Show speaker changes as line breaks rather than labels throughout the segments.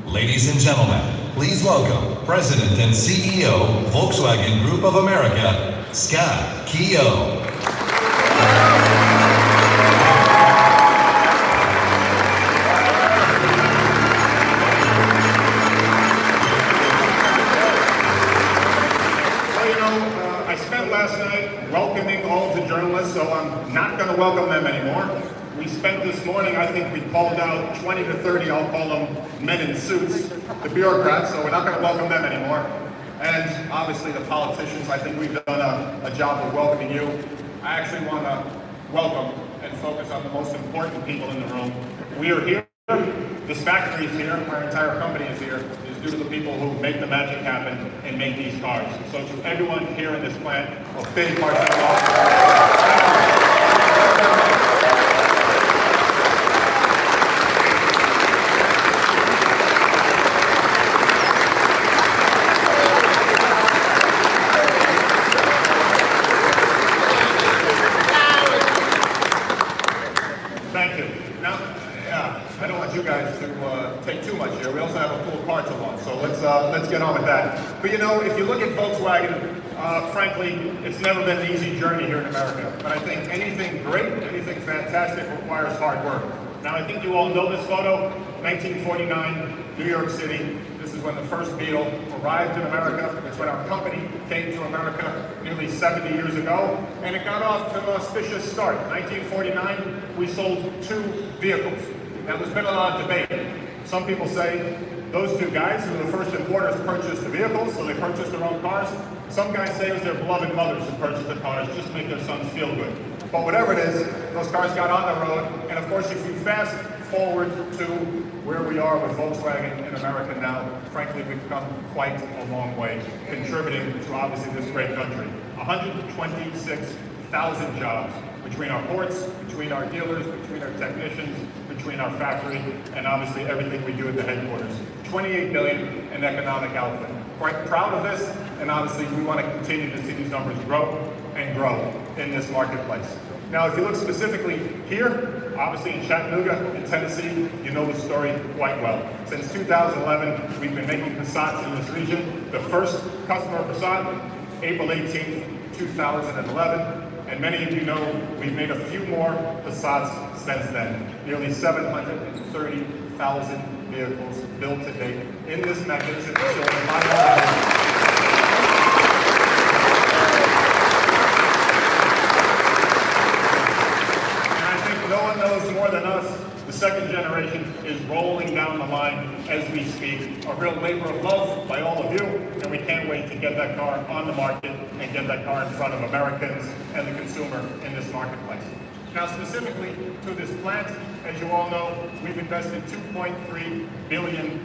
Ladies and gentlemen, please welcome President and CEO, Volkswagen Group of America, Scott Keogh.
I spent last night welcoming all of the journalists, so I'm not going to welcome them anymore. We spent this morning, I think we called out 20 to 30, I'll call them men in suits, the bureaucrats, so we're not going to welcome them anymore. And obviously the politicians, I think we've done a job of welcoming you. I actually want to welcome and focus on the most important people in the room. We are here, this factory is here, our entire company is here, is due to the people who make the magic happen and make these cars. So to everyone here in this plant, a big part of that. I don't want you guys to take too much here. We also have a cool car to launch, so let's get on with that. But you know, if you look at Volkswagen, frankly, it's never been an easy journey here in America. But I think anything great, anything fantastic requires hard work. Now, I think you all know this photo, 1949, New York City. This is when the first Beetle arrived in America. It's when our company came to America nearly 70 years ago, and it got off to an auspicious start. 1949, we sold 2 vehicles. Now, there's been a lot of debate. Some people say those 2 guys who were the first importers purchased the vehicles, so they purchased their own cars. Some guys say it was their beloved mothers who purchased the cars just to make their sons feel good. But whatever it is, those cars got on the road, and of course, if you fast forward to where we are with Volkswagen in America now, frankly, we've come quite a long way, contributing to obviously this great country. 126,000 jobs between our ports, between our dealers, between our technicians, between our factory, and obviously everything we do at the headquarters. 28 billion in economic output. Quite proud of this, and obviously we want to continue to see these numbers grow and grow in this marketplace. Now, if you look specifically here, obviously in Chattanooga, in Tennessee, you know the story quite well. Since 2011, we've been making Passats in this region. The first customer Passat, April 18th, 2011. And many of you know we've made a few more Passats since then. Nearly 730,000 vehicles built to date in this magnificent facility. No one knows more than us. The second generation is rolling down the line as we speak. A real labor of love by all of you, and we can't wait to get that car on the market and get that car in front of Americans and the consumer in this marketplace. Now, specifically to this plant, as you all know, we've invested $2.3 billion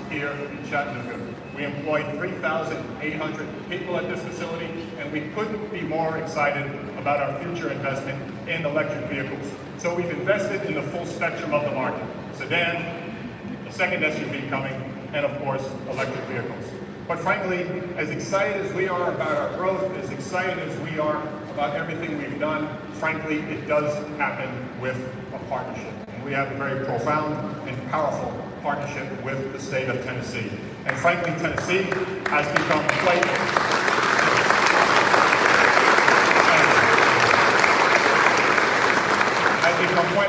here in Chattanooga. We employ 3,800 people at this facility, and we couldn't be more excited about our future investment in electric vehicles. So we've invested in the full spectrum of the market. Sedan, a second SUV coming, and of course, electric vehicles. But frankly, as excited as we are about our growth, as excited as we are about everything we've done, frankly, it does happen with a partnership. And we have a very profound and powerful partnership with the state of Tennessee. And frankly, Tennessee has become quite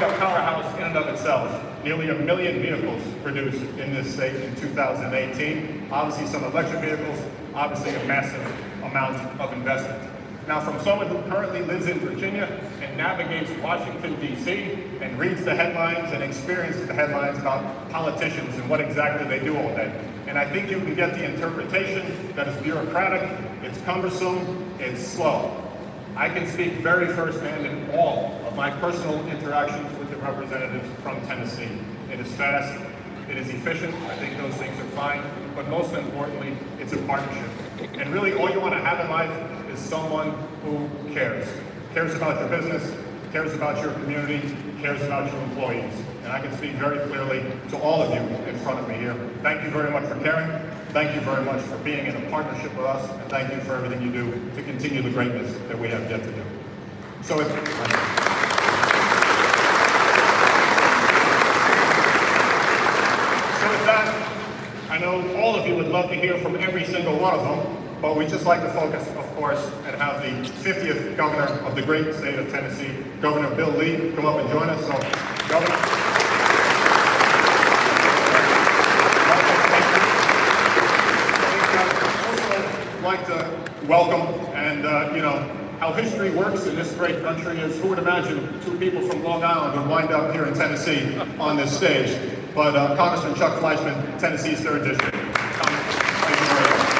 a powerhouse in and of itself. Nearly 1 million vehicles produced in this state in 2018. Obviously some electric vehicles, obviously a massive amount of investment. Now, from someone who currently lives in Virginia and navigates Washington, D.C., and reads the headlines and experiences the headlines about politicians and what exactly they do all day. And I think you can get the interpretation that it's bureaucratic, it's cumbersome, it's slow. I can speak very firsthand in all of my personal interactions with the representatives from Tennessee. It is fast, it is efficient, I think those things are fine, but most importantly, it's a partnership. And really all you want to have in life is someone who cares. Cares about your business, cares about your community, cares about your employees. And I can speak very clearly to all of you in front of me here. Thank you very much for caring. Thank you very much for being in a partnership with us. And thank you for everything you do to continue the greatness that we have yet to do. So with that, I know all of you would love to hear from every single one of them, but we just like to focus, of course, and have the 50th governor of the great state of Tennessee, Governor Bill Lee, come up and join us. So, Governor. Like to welcome, and you know how history works in this great country is who would imagine two people from Long Island would wind up here in Tennessee on this stage. But Congressman Chuck Fleischman, Tennessee's 3rd District. Thank you very much.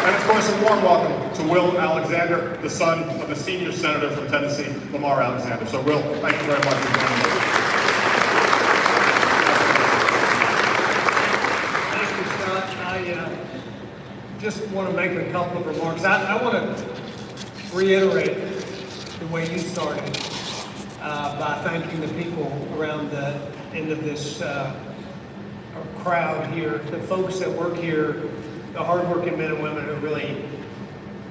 And of course, a warm welcome to Will Alexander, the son of the senior senator from Tennessee, Lamar Alexander. So Will, thank you very much for joining us.
Just want to make a couple of remarks. I want to reiterate the way you started by thanking the people around the end of this crowd here, the folks that work here, the hardworking men and women who really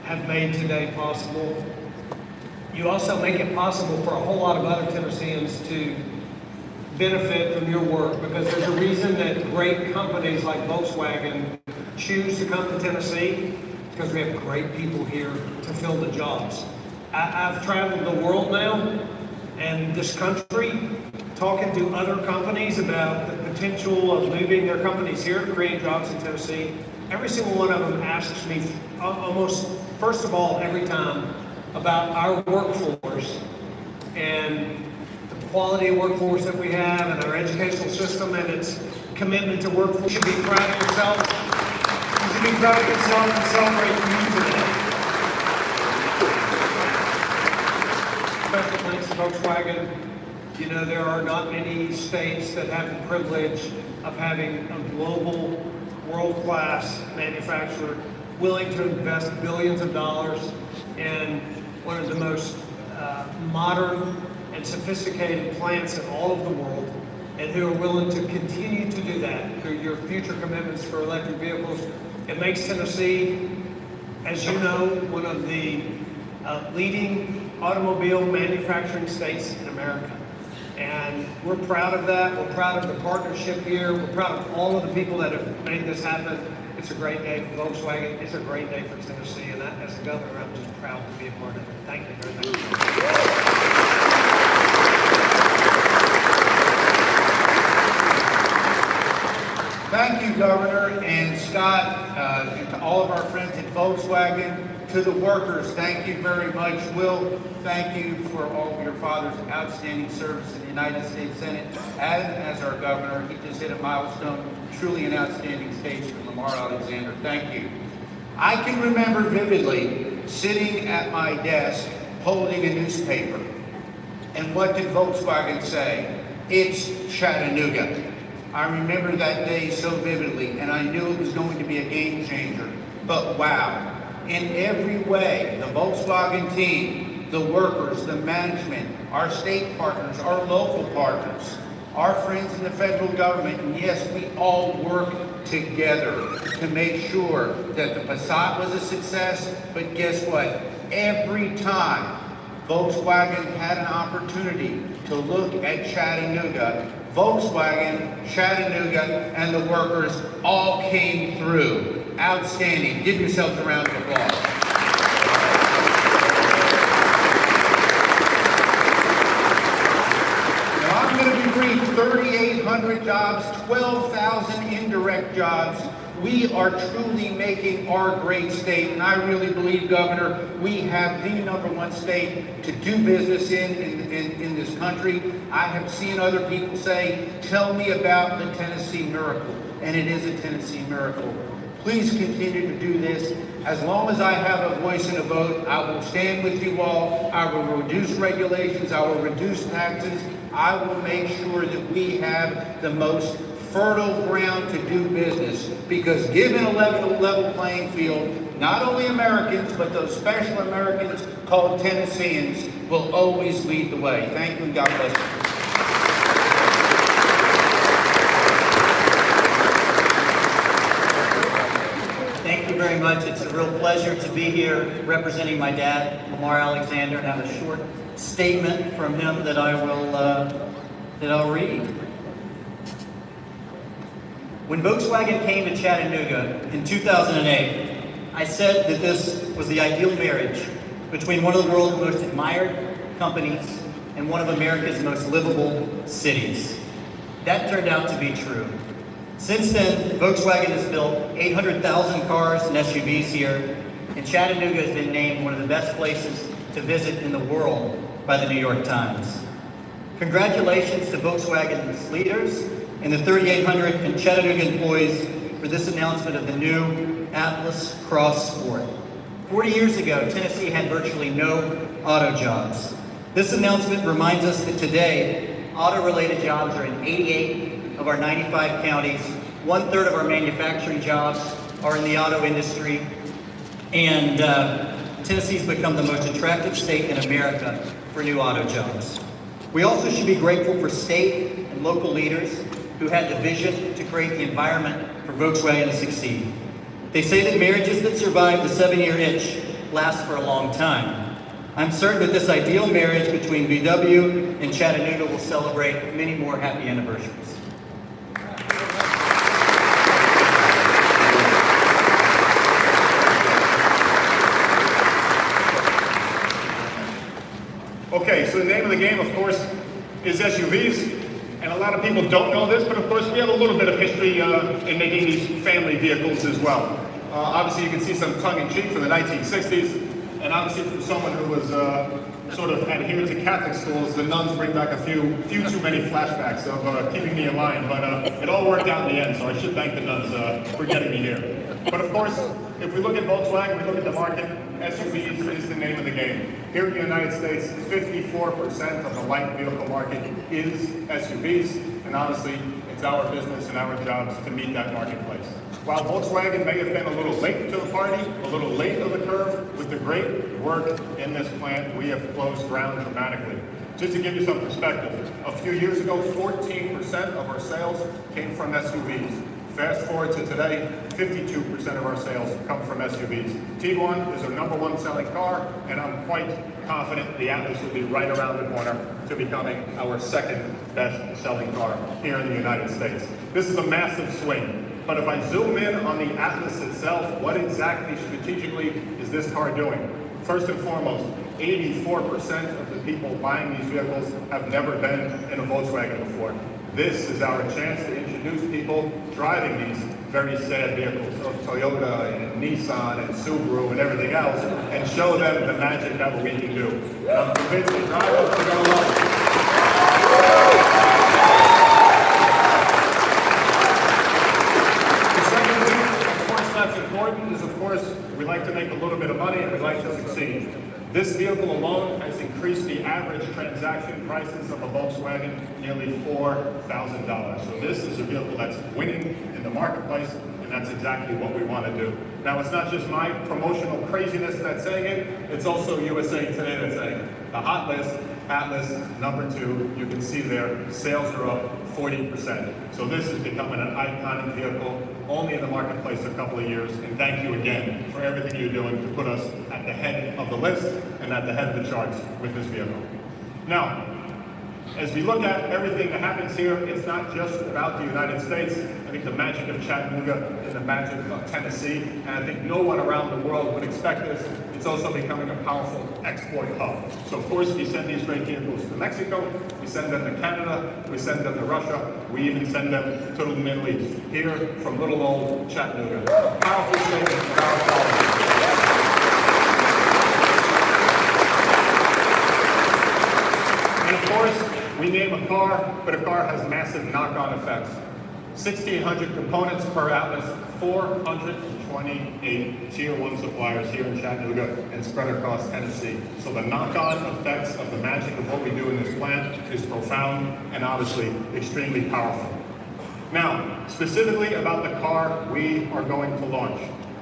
have made today possible. You also make it possible for a whole lot of other Tennesseans to benefit from your work, because there's a reason that great companies like Volkswagen choose to come to Tennessee, because we have great people here to fill the jobs. I've traveled the world now and this country talking to other companies about the potential of moving their companies here to create jobs in Tennessee. Every single one of them asks me almost, first of all, every time about our workforce and the quality of workforce that we have and our educational system and its commitment to workforce. You should be proud of yourself. You should be proud of yourself and celebrate you today. Special thanks to Volkswagen. You know, there are not many states that have the privilege of having a global, world-class manufacturer willing to invest billions of dollars in one of the most modern and sophisticated plants in all of the world, and who are willing to continue to do that through your future commitments for electric vehicles. It makes Tennessee, as you know, one of the leading automobile manufacturing states in America. And we're proud of that. We're proud of the partnership here. We're proud of all of the people that have made this happen. It's a great day for Volkswagen. It's a great day for Tennessee. And as a governor, I'm just proud to be a part of it. Thank you very much.
Thank you, Governor and Scott, and to all of our friends at Volkswagen. To the workers, thank you very much. Will, thank you for all of your father's outstanding service in the United States Senate. As our governor, he just hit a milestone, truly an outstanding statesman, Lamar Alexander. Thank you. I can remember vividly sitting at my desk holding a newspaper. And what did Volkswagen say? It's Chattanooga. I remember that day so vividly, and I knew it was going to be a game changer. But wow. In every way, the Volkswagen team, the workers, the management, our state partners, our local partners, our friends in the federal government, and yes, we all work together to make sure that the Passat was a success. But guess what? Every time Volkswagen had an opportunity to look at Chattanooga, Volkswagen, Chattanooga, and the workers all came through. Outstanding. Give yourselves a round of applause. Now I'm going to be brief. 3,800 jobs, 12,000 indirect jobs. We are truly making our great state, and I really believe, Governor, we have the #1 state to do business in this country. I have seen other people say, tell me about the Tennessee miracle, and it is a Tennessee miracle. Please continue to do this. As long as I have a voice and a vote, I will stand with you all. I will reduce regulations. I will reduce taxes. I will make sure that we have the most fertile ground to do business, because given a level playing field, not only Americans, but those special Americans called Tennesseans will always lead the way. Thank you, and God bless you.
Thank you very much. It's a real pleasure to be here representing my dad, Lamar Alexander, and have a short statement from him that I'll read. When Volkswagen came to Chattanooga in 2008, I said that this was the ideal marriage between one of the world's most admired companies and one of America's most livable cities. That turned out to be true. Since then, Volkswagen has built 800,000 cars and SUVs here, and Chattanooga has been named one of the best places to visit in the world by the New York Times. Congratulations to Volkswagen's leaders and the 3,800 and Chattanooga employees for this announcement of the new Atlas Cross Sport. 40 years ago, Tennessee had virtually no auto jobs. This announcement reminds us that today, auto-related jobs are in 88 of our 95 counties. 1/3 of our manufacturing jobs are in the auto industry. And Tennessee's become the most attractive state in America for new auto jobs. We also should be grateful for state and local leaders who had the vision to create the environment for Volkswagen to succeed. They say that marriages that survive the 7-year itch last for a long time. I'm certain that this ideal marriage between VW and Chattanooga will celebrate many more happy anniversaries.
Okay, so the name of the game, of course, is SUVs. And a lot of people don't know this, but of course we have a little bit of history in making these family vehicles as well. Obviously you can see some tongue-in-cheek from the 1960s, and obviously from someone who was sort of adhered to Catholic schools, the nuns bring back a few too many flashbacks of keeping me in line, but it all worked out in the end, so I should thank the nuns for getting me here. But of course, if we look at Volkswagen, we look at the market, SUVs is the name of the game. Here in the United States, 54% of the light vehicle market is SUVs, and honestly, it's our business and our jobs to meet that marketplace. While Volkswagen may have been a little late to the party, a little late to the curve, with the great work in this plant, we have closed ground dramatically. Just to give you some perspective, a few years ago, 14% of our sales came from SUVs. Fast forward to today, 52% of our sales come from SUVs. Tiguan is our #1 selling car, and I'm quite confident the Atlas will be right around the corner to becoming our second best selling car here in the United States. This is a massive swing. But if I zoom in on the Atlas itself, what exactly strategically is this car doing? First and foremost, 84% of the people buying these vehicles have never been in a Volkswagen before. This is our chance to introduce people driving these very sad vehicles of Toyota and Nissan and Subaru and everything else, and show them the magic that we can do. And I'm convinced the drivers are going to love it. The second thing, of course, that's important is, of course, we like to make a little bit of money and we like to succeed. This vehicle alone has increased the average transaction prices of a Volkswagen nearly $4,000. So this is a vehicle that's winning in the marketplace, and that's exactly what we want to do. Now, it's not just my promotional craziness that's saying it, it's also USA Today that's saying it. The hot list, Atlas, #2, you can see there, sales are up 40%. So this is becoming an iconic vehicle, only in the marketplace a couple of years, and thank you again for everything you're doing to put us at the head of the list and at the head of the charts with this vehicle. Now, as we look at everything that happens here, it's not just about the United States. I think the magic of Chattanooga is the magic of Tennessee, and I think no one around the world would expect this. It's also becoming a powerful export hub. So of course we send these great vehicles to Mexico, we send them to Canada, we send them to Russia, we even send them to the Middle East. Here from little old Chattanooga. A powerful statement of our quality. And of course, we name a car, but a car has massive knock-on effects. 1,600 components per Atlas, 428 Tier 1 suppliers here in Chattanooga and spread across Tennessee. So the knock-on effects of the magic of what we do in this plant is profound and obviously extremely powerful. Now, specifically about the car we are going to launch.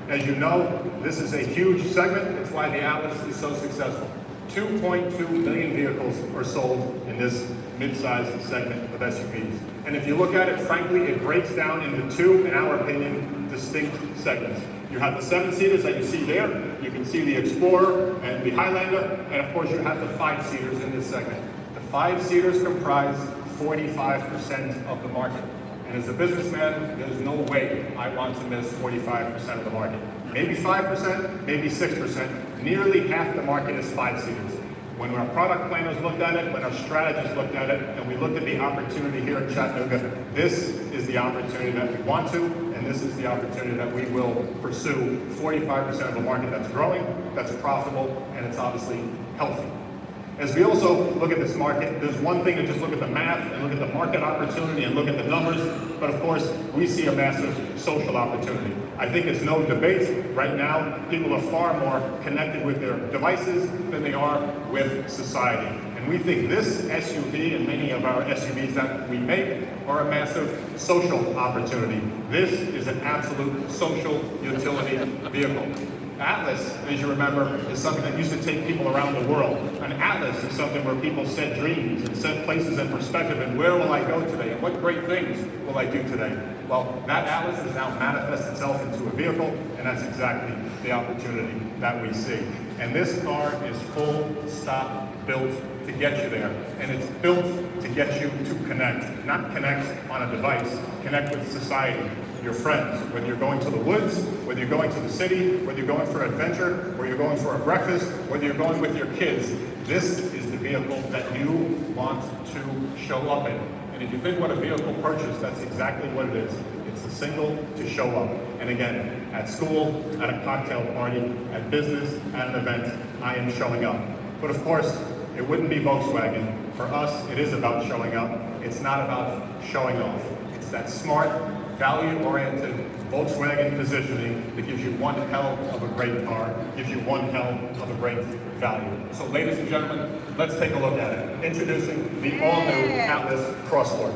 As you know, this is a huge segment. It's why the Atlas is so successful. 2.2 million vehicles are sold in this mid-sized segment of SUVs. And if you look at it, frankly, it breaks down into two, in our opinion, distinct segments. You have the 7-seaters that you see there. You can see the Explorer and the Highlander. And of course, you have the 5-seaters in this segment. The 5-seaters comprise 45% of the market. And as a businessman, there's no way I want to miss 45% of the market. Maybe 5%, maybe 6%. Nearly half the market is 5-seaters. When our product planners looked at it, when our strategists looked at it, and we looked at the opportunity here in Chattanooga, this is the opportunity that we want to, and this is the opportunity that we will pursue. 45% of the market that's growing, that's profitable, and it's obviously healthy. As we also look at this market, there's one thing to just look at the math and look at the market opportunity and look at the numbers, but of course, we see a massive social opportunity. I think it's no debate. Right now, people are far more connected with their devices than they are with society. And we think this SUV and many of our SUVs that we make are a massive social opportunity. This is an absolute social utility vehicle. Atlas, as you remember, is something that used to take people around the world. An atlas is something where people set dreams and set places in perspective and where will I go today and what great things will I do today. Well, that atlas has now manifested itself into a vehicle, and that's exactly the opportunity that we see. And this car is full stop built to get you there. And it's built to get you to connect. Not connect on a device, connect with society, your friends, whether you're going to the woods, whether you're going to the city, whether you're going for an adventure, whether you're going for a breakfast, whether you're going with your kids. This is the vehicle that you want to show up in. And if you think what a vehicle purchase, that's exactly what it is. It's a single to show up. And again, at school, at a cocktail party, at business, at an event, I am showing up. But of course, it wouldn't be Volkswagen. For us, it is about showing up. It's not about showing off. It's that smart, value-oriented Volkswagen positioning that gives you one hell of a great car, gives you one hell of a great value. So ladies and gentlemen, let's take a look at it. Introducing the all-new Atlas Crossport.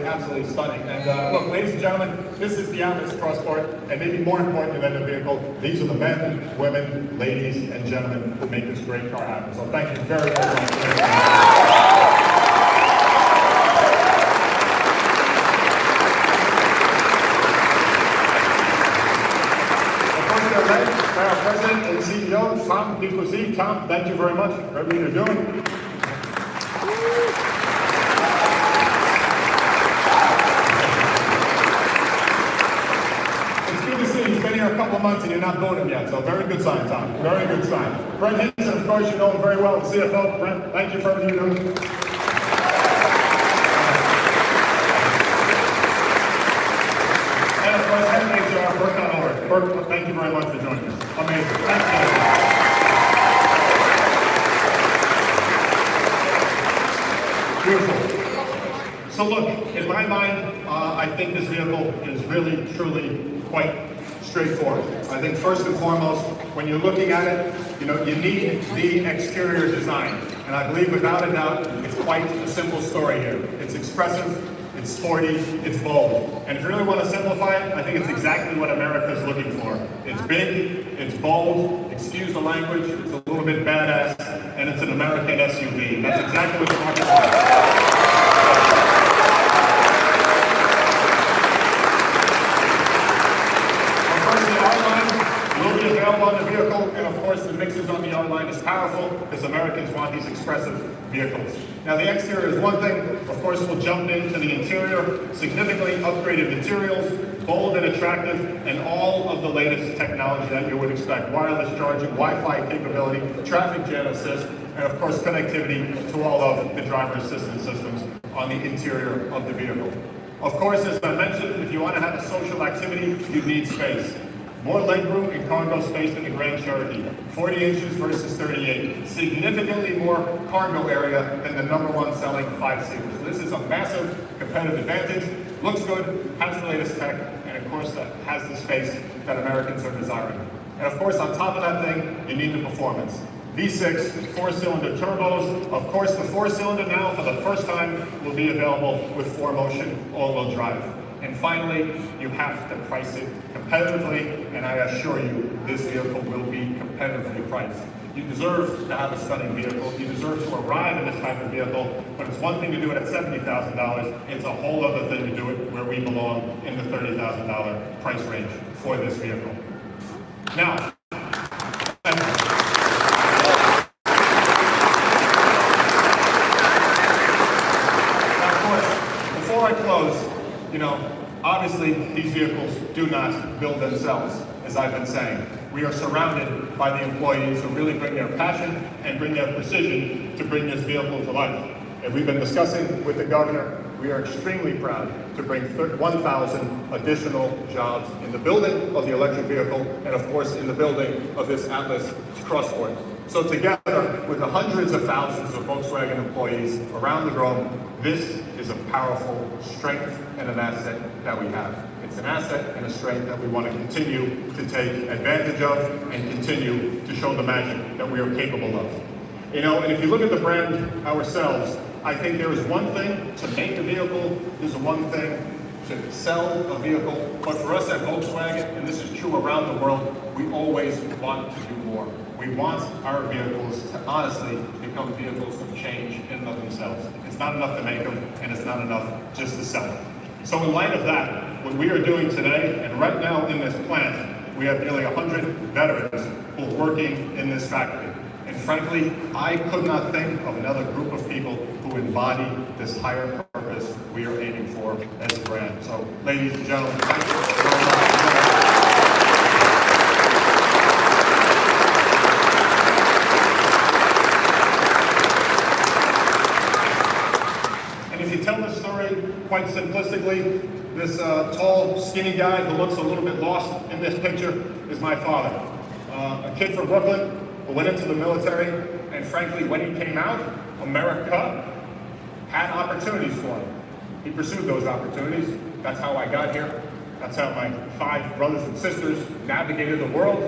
Absolutely stunning. And look, ladies and gentlemen, this is the Atlas Crossport, and maybe more important than the vehicle, these are the men, women, ladies, and gentlemen who make this great car happen. So thank you very, very much. By our President and CEO, Tom Nicosi. Tom, thank you very much for everything you're doing. It's good to see you. He's been here a couple of months and you're not voting yet, so very good sign, Tom. Very good sign. Brent Hinson, of course, you know him very well, the CFO. Brent, thank you for everything you're doing. Bert, thank you very much for joining us. Amazing. Thank you. Beautiful. So look, in my mind, I think this vehicle is really, truly quite straightforward. I think first and foremost, when you're looking at it, you need the exterior design. And I believe without a doubt, it's quite a simple story here. It's expressive, it's it's sporty, it's bold. And if you really want to simplify it, I think it's exactly what America's looking for. It's big, it's bold, excuse the language, it's a little bit badass, and it's an American SUV. That's exactly what the market wants. Will be available on the vehicle, and of course the mixes on the R-Line is powerful because Americans want these expressive vehicles. Now the exterior is one thing, of course we'll jump into the interior, significantly upgraded materials, bold and attractive, and all of the latest technology that you would expect. Wireless charging, Wi-Fi capability, traffic jam assist, and of course connectivity to all of the driver assistance systems on the interior of the vehicle. Of course, as I mentioned, if you want to have a social activity, you need space. More legroom and cargo space in the Grand Cherokee, 40 inches versus 38. Significantly more cargo area than the #1 selling 5-seater. So this is a massive competitive advantage. Looks good, has the latest tech, and of course that has the space that Americans are desiring. And of course, on top of that thing, you need the performance. V6, 4-cylinder turbos. Of course, the 4-cylinder now, for the first time, will be available with 4Motion all-wheel drive. And finally, you have to price it competitively, and I assure you, this vehicle will be competitively priced. You deserve to have a stunning vehicle. You deserve to arrive in this type of vehicle, but it's one thing to do it at $70,000. It's a whole other thing to do it where we belong in the $30,000 price range for this vehicle. Now, before I close, obviously these vehicles do not build themselves, as I've been saying. We are surrounded by the employees who really bring their passion and bring their precision to bring this vehicle to life. And we've been discussing with the governor, we are extremely proud to bring 1,000 additional jobs in the building of the electric vehicle and of course in the building of this Atlas crossboard. So together with the hundreds of thousands of Volkswagen employees around the globe, this is a powerful strength and an asset that we have. It's an asset and a strength that we want to continue to take advantage of and continue to show the magic that we are capable of. And if you look at the brand ourselves, I think there is one thing to make a vehicle, there's one thing to sell a vehicle, but for us at Volkswagen, and this is true around the world, we always want to do more. We want our vehicles to honestly become vehicles of change in and of themselves. It's not enough to make them, and it's not enough just to sell them. So in light of that, what we are doing today, and right now in this plant, we have nearly 100 veterans who are working in this factory. And frankly, I could not think of another group of people who embody this higher purpose we are aiming for as a brand. So, ladies and gentlemen, thank you very much. And if you tell the story quite simplistically, this tall, skinny guy who looks a little bit lost in this picture is my father. A kid from Brooklyn who went into the military, and frankly, when he came out, America had opportunities for him. He pursued those opportunities. That's how I got here. That's how my 5 brothers and sisters navigated the world.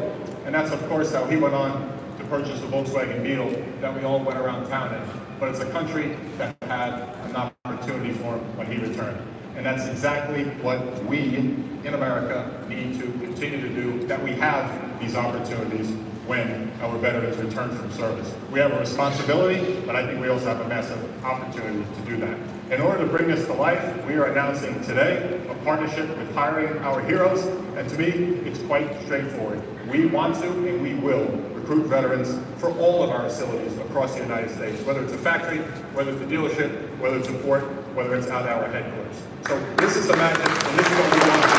And that's, of course, how he went on to purchase the Volkswagen Beetle that we all went around town in. But it's a country that had an opportunity for him when he returned. And that's exactly what we in America need to continue to do, that we have these opportunities when our veterans return from service. We have a responsibility, but I think we also have a massive opportunity to do that. In order to bring this to life, we are announcing today a partnership with Hiring Our Heroes, and to me, it's quite straightforward. We want to and we will recruit veterans for all of our facilities across the United States, whether it's a factory, whether it's a dealership, whether it's a port, whether it's at our headquarters. So this is the magic, and this is what we want to do.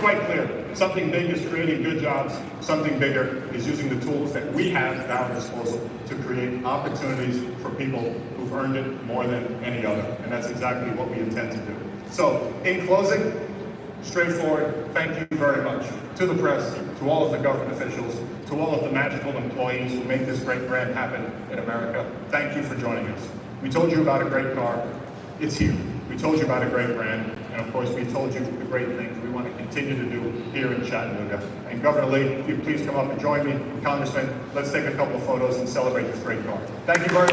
Quite clear. Something big is creating good jobs. Something bigger is using the tools that we have at our disposal to create opportunities for people who've earned it more than any other. And that's exactly what we intend to do. So, in closing, straightforward, thank you very much to the press, to all of the government officials, to all of the magical employees who make this great brand happen in America. Thank you for joining us. We told you about a great car. It's here. We told you about a great brand. And of course, we told you the great things we want to continue to do here in Chattanooga. And Governor Lee, if you please come up and join me. Congressman, let's take a couple of photos and celebrate this great car. Thank you very much.